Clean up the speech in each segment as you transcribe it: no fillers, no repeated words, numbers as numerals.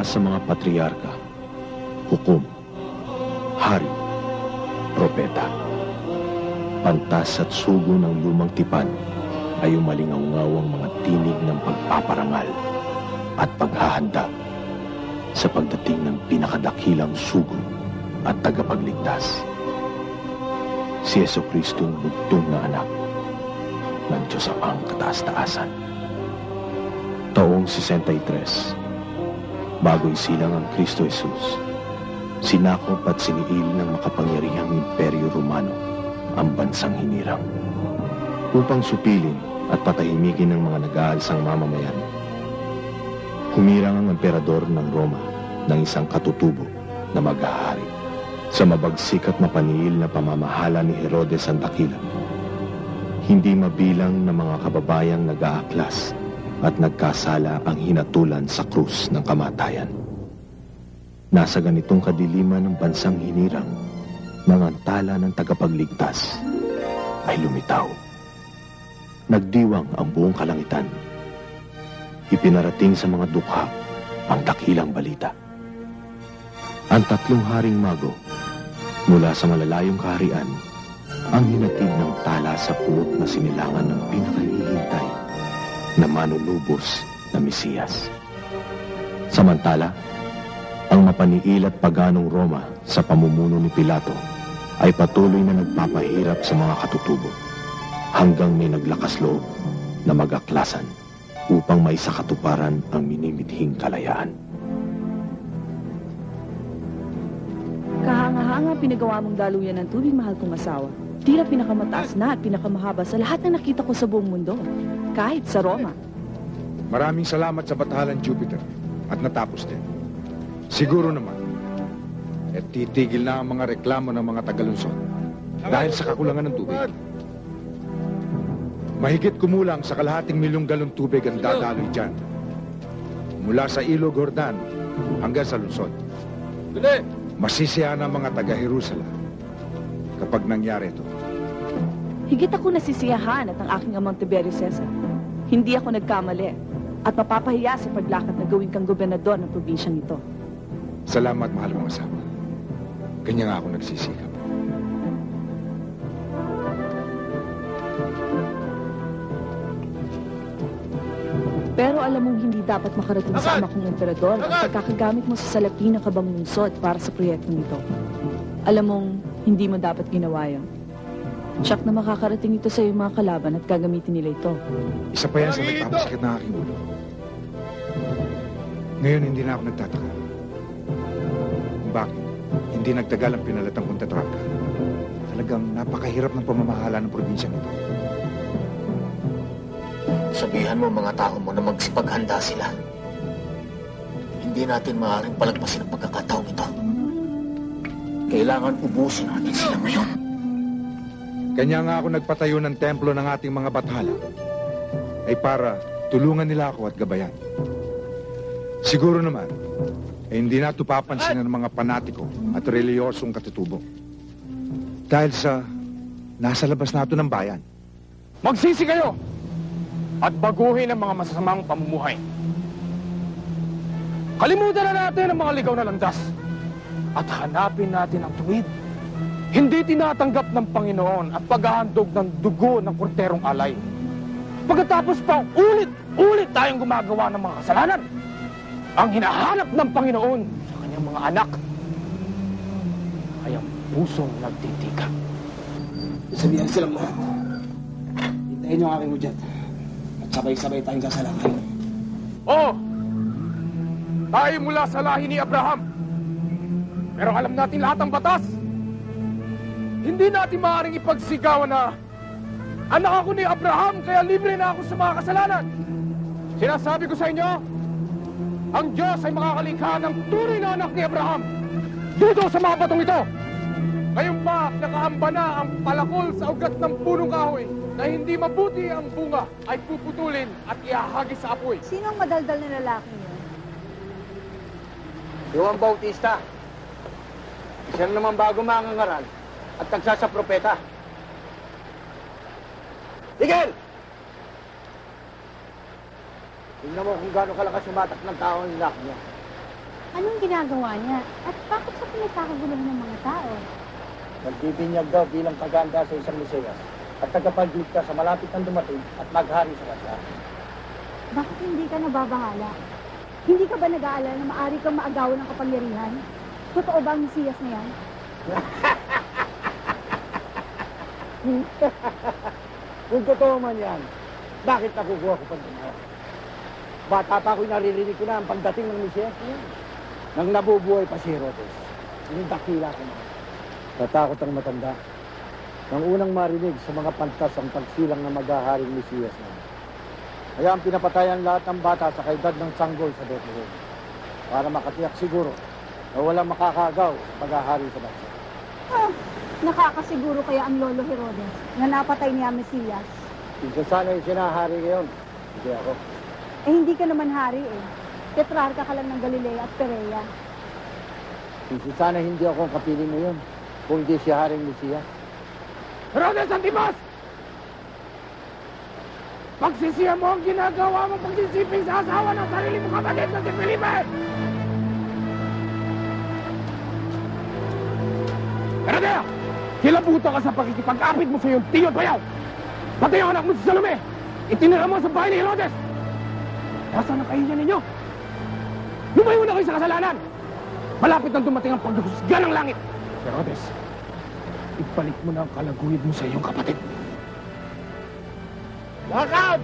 Mula sa mga patriarka, hukom, hari, propeta. Pantas at sugo ng lumang tipan ay umalingaw-ngawang mga tinig ng pagpaparangal at paghahanda sa pagdating ng pinakadakilang sugo at tagapagligtas. Si Jesucristong bugtong na anak ng Diyos Amang kataas-taasan. Taong 63, bago'y silang ang Kristo Jesus, sinakop at siniil ng makapangyarihang Imperyo Romano ang bansang hinirang upang supilin at patahimikin ng mga nag-aalsang mamamayan. Humirang ang emperador ng Roma ng isang katutubo na maghahari sa mabagsik at mapaniil na pamamahala ni Herodes ang Dakila. Hindi mabilang ng mga kababayang nag-aaklas at nagkasala ang hinatulan sa krus ng kamatayan. Nasa ganitong kadiliman ng bansang hinirang, ng antala ng tagapagligtas ay lumitaw. Nagdiwang ang buong kalangitan. Ipinarating sa mga dukha ang dakilang balita. Ang tatlong haring mago mula sa malalayong kaharian ang hinatid ng tala sa puot na sinilangan ng pinakahihintay na manunubos na Mesiyas. Samantala, ang mapaniil at paganong Roma sa pamumuno ni Pilato ay patuloy na nagpapahirap sa mga katutubo hanggang may naglakas loob na mag-aklasan upang may sakatuparan ang minimithing kalayaan. Kahanga-hanga pinagawa mong daluyan ng tubig, mahal kong asawa. Tila pinakamataas na at pinakamahaba sa lahat na nakita ko sa buong mundo, kahit sa Roma. Maraming salamat sa batahalang Jupiter at natapos din. Siguro naman, titigil na ang mga reklamo ng mga tagalunsod dahil sa kakulangan ng tubig. Mahigit kumulang sa kalahating milyong galong tubig ang dadaloy dyan. Mula sa Ilog Jordan hanggang sa lungsod. Masisiyahan ang mga taga-Jerusalem kapag nangyari ito. Higit ako nasisiyahan at ang aking amang Tiberio Cesar. Hindi ako nagkamali at mapapahiya sa paglakad na gawin kang gobernador ng probinsyang ito. Salamat, mahal mong asawa. Kanya nga ako nagsisikap. Pero alam mong hindi dapat makarating sa ama kong emperador ang pagkakagamit mo sa salapi ng kabang lungsod para sa proyektong ito. Alam mong hindi mo dapat ginawa yan. Tsak na makakarating ito sa iyong mga kalaban at gagamitin nila ito. Isa pa yan sa nagpapasakit na aking ulo. Ngayon hindi na ako nagtataka. Bakit? Hindi nagtagal ang pinalatang kong tetrarka. Talagang napakahirap ng pamamahala ng probinsyang ito. Sabihan mo mga tao mo na magsipaghanda sila. Hindi natin maaaring palagpasin ang pagkakataong ito. Kailangan ubusin natin sila ngayon. Kanya nga ako nagpatayo ng templo ng ating mga bathala ay para tulungan nila ako at gabayan. Siguro naman, hindi na ito papansin ng mga panatiko at reliyosong katutubo. Dahil sa nasa labas na ito ng bayan. Magsisi kayo at baguhin ang mga masasamang pamumuhay. Kalimutan na natin ang mga ligaw na landas at hanapin natin ang tuwid. Hindi tinatanggap ng Panginoon at paghahandog ng dugo ng kurterong alay. Pagkatapos pa, ulit-ulit tayong gumagawa ng mga kasalanan. Ang hinahanap ng Panginoon sa kanyang mga anak ay ang pusong nagtitika. Sabihan silang lahat. Hintayin niyo ang aking udyat at sabay-sabay tayong kasalangin. Oo! Tayo mula sa lahi ni Abraham. Pero alam natin lahat ang batas. Hindi natin maaaring ipagsigawan na anak ako ni Abraham, kaya libre na ako sa mga kasalanan. Sinasabi ko sa inyo, ang Diyos ay makakalikha ng tunay na anak ni Abraham dito sa mga batong ito. Ngayon pa, nakaamba na ang palakol sa ugat ng punong kahoy na hindi mabuti ang bunga ay puputulin at ihahagis sa apoy. Sino ang madaldal na lalaking yun? Juan Bautista. Isa na naman bago mangangaral at tagsa sa propeta. Tigil! Tingnan mo kung gaano kalakas umatak ng tao ang ilak niya. Anong ginagawa niya? At bakit siya pinagkakaguluhan ng mga tao? Nagbibinyag daw bilang paganda sa isang Mesiyas at tagapagligtas sa malapit ng dumating at maghari sa bansa. Bakit hindi ka nababahala? Hindi ka ba nag-aalala na maaari kang maagawan ng kapangyarihan? Totoo ba ang Mesiyas na yan? Kung totoo man yan, bakit nakukuha ko pa din? Bata pa ako'y naririnig ko na ang pagdating ng Mesiyas niya. Nang nabubuhay pa si Herodes, sinindakila ko na. Natakot ang matanda. Nang unang marinig sa mga pantas ang pagsilang ng maghaharing Mesiyas na. Kaya ang pinapatayan lahat ng bata sa kaedad ng sanggol sa Bethlehem para makatiyak siguro na walang makakagaw sa paghahari sa bansa. Nakakasiguro kaya ang Lolo Herodes na napatay niya ang Mesiyas. Isa sana yung sinahari ngayon, hindi ako. Eh hindi ka naman hari eh. Tetrarka ka lang ng Galilea at Perea. Isa sana hindi ako ang kapiling ngayon kung hindi siya haring Mesiyas. Herodes Antipas! Pagsisihan mo ang ginagawa mong pagsisiping sa asawa ng sarili mong kapatid na si Felipe! Herodes! Kilabuta ka sa pakikipag-apit mo sa iyong tiyo at bayaw! Pati ang anak mo si Salome! Itinira mo sa bahay ni Herodes! Nasaan ang kahiyan ninyo? Lumayo na kayo sa kasalanan! Malapit nang dumating ang paghusga ng langit! Herodes, ibalik mo na ang kalaguyod mo sa iyong kapatid. Lakad!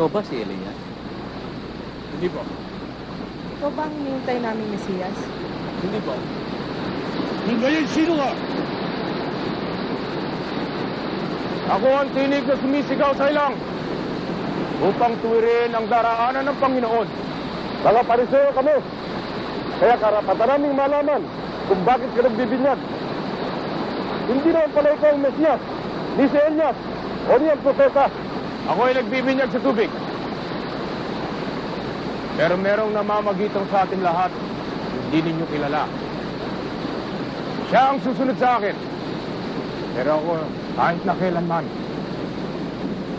Ikaw ba si Elias? Hindi po. Ikaw ba ang hinihintay namin Mesiyas? Hindi po. Ngayon, sino ka? Ako ang tinig na sumisigaw sa ilang upang tuwirin ang daraanan ng Panginoon. Mga pariseo kami. Kaya karapatan naming malaman kung bakit ka nagbibinyag. Hindi naman pala ikaw ang Mesiyas, ni si Elias, o ni ang propeta. Ako ay nagbibinyag sa tubig. Pero merong namamagitan sa atin lahat, hindi ninyo kilala. Siya ang susunod sa akin. Pero ako, kahit na kailanman,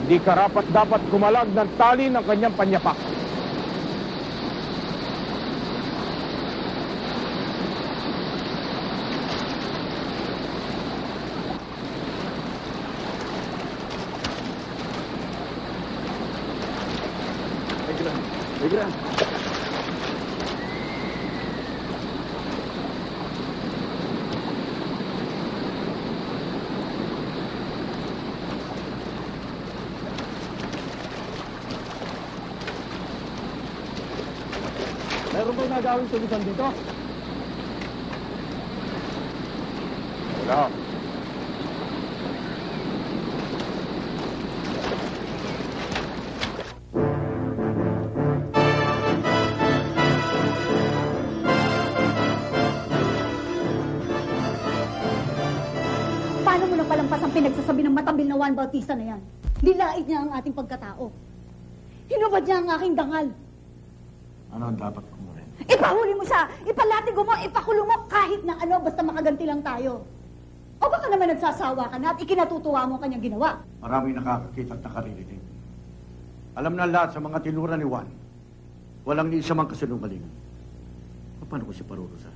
hindi karapat dapat kumalag ng tali ng kanyang panyapak. Migra. Meron bang nagawing tulisan dito? Wala. Paano mo napalampas ang pinagsasabi ng matabil na Juan Bautista na yan? Nilait niya ang ating pagkatao. Hinubad niya ang aking dangal. Ano ang dapat kong gawin? Ipahuli mo siya! Ipalatigo mo! Ipakulong mo! Kahit na ano, basta makaganti lang tayo. O baka naman nagsasawa ka na at ikinatutuwa mo ang kanyang ginawa. Maraming nakakakita at nakaririnig. Alam na lahat sa mga tinura ni Juan. Walang ni isa mang kasinungalingan. Paano ko si parurusa?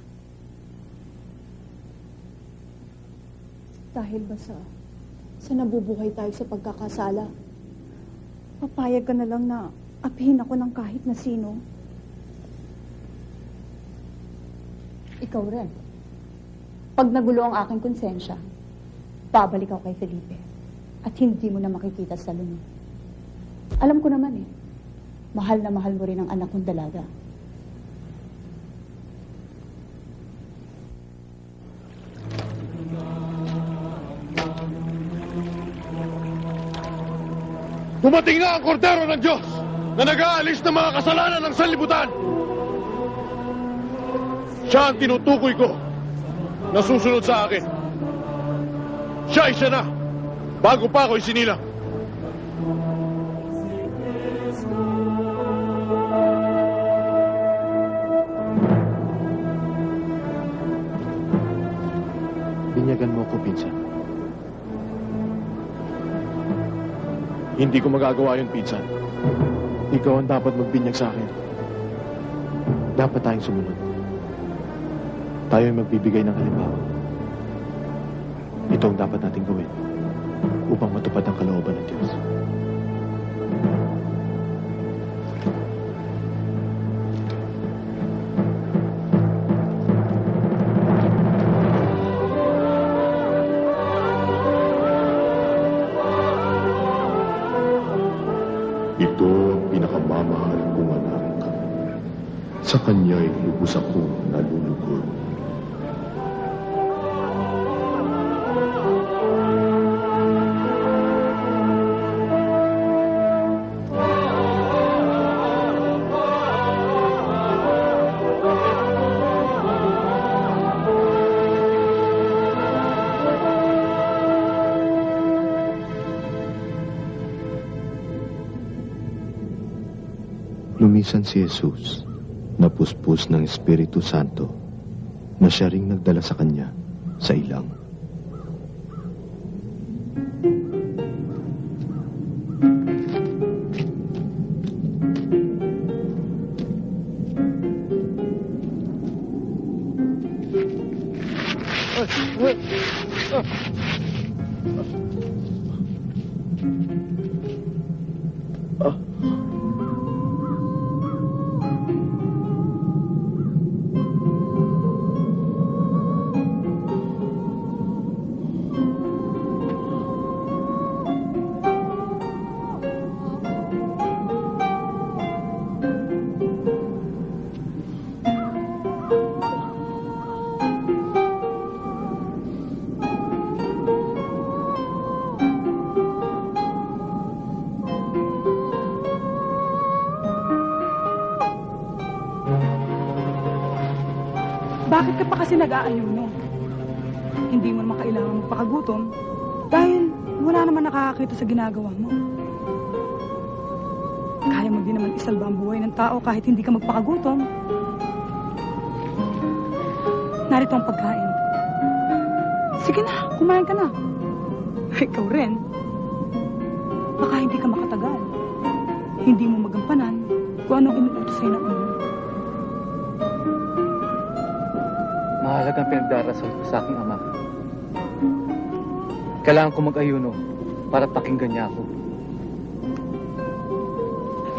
Dahil ba sa nabubuhay tayo sa pagkakasala, papayag ka na lang na apihin ako ng kahit na sino. Ikaw rin. Pag nagulo ang aking konsensya, babalik ako kay Felipe at hindi mo na makikita sa luno. Alam ko naman eh, mahal na mahal mo rin ang anak kong dalaga. Dumating na ang kordero ng Diyos na nag-aalis ng mga kasalanan ng sanlibutan. Siya ang tinutukoy ko na susunod sa akin. Siya ay siya na, bago pa ako isinilang. Binyagan mo ko, pinsan. Hindi ko magagawa yun, pinsan. Ikaw ang dapat magbinyag sa akin. Dapat tayong sumunod. Tayo ay magbibigay ng halimbawa. Ito ang dapat nating gawin upang matupad ang kalooban ng Diyos. Ito ang pinakamamahal kong anak. Sa kanya'y lubos akong nalulugod. Lumisan si Jesus, napuspos ng Espiritu Santo, na siya ring nagdala sa kanya sa ilang. Bakit ka pa kasi nag-aayuno? Hindi mo naman kailangan magpakagutom dahil wala naman nakakakita sa ginagawa mo. Kaya mo din naman isalba ang buhay ng tao kahit hindi ka magpakagutom. Narito ang pagkain. Sige na, kumain ka na. Ikaw rin. Baka hindi ka makatagal. Hindi mo magampanan kung anong inuutos sa'yo ng ulo. Mahalagang pinagdarasal ko sa aking ama. Kailangan ko mag-ayuno para pakinggan niya ako.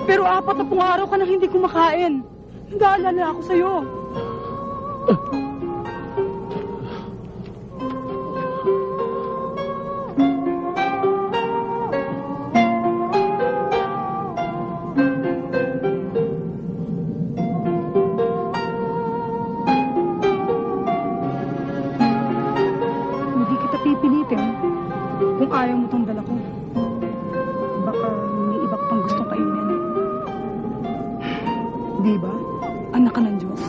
Pero 4 araw ka nang hindi kumakain. Nag-aalala ako sa'yo. Pipilitin kung ayaw mo tong dala ko. Baka may iba pang gustong kainin. Di ba? Anak ka ng Diyos.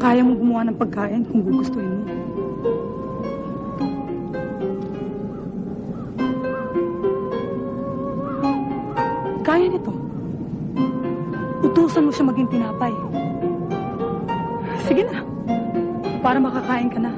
Kaya mo gumawa ng pagkain kung gugustuhin mo. Kaya nito. Utusan mo siya maging tinapay. Sige na. Para makakain ka na.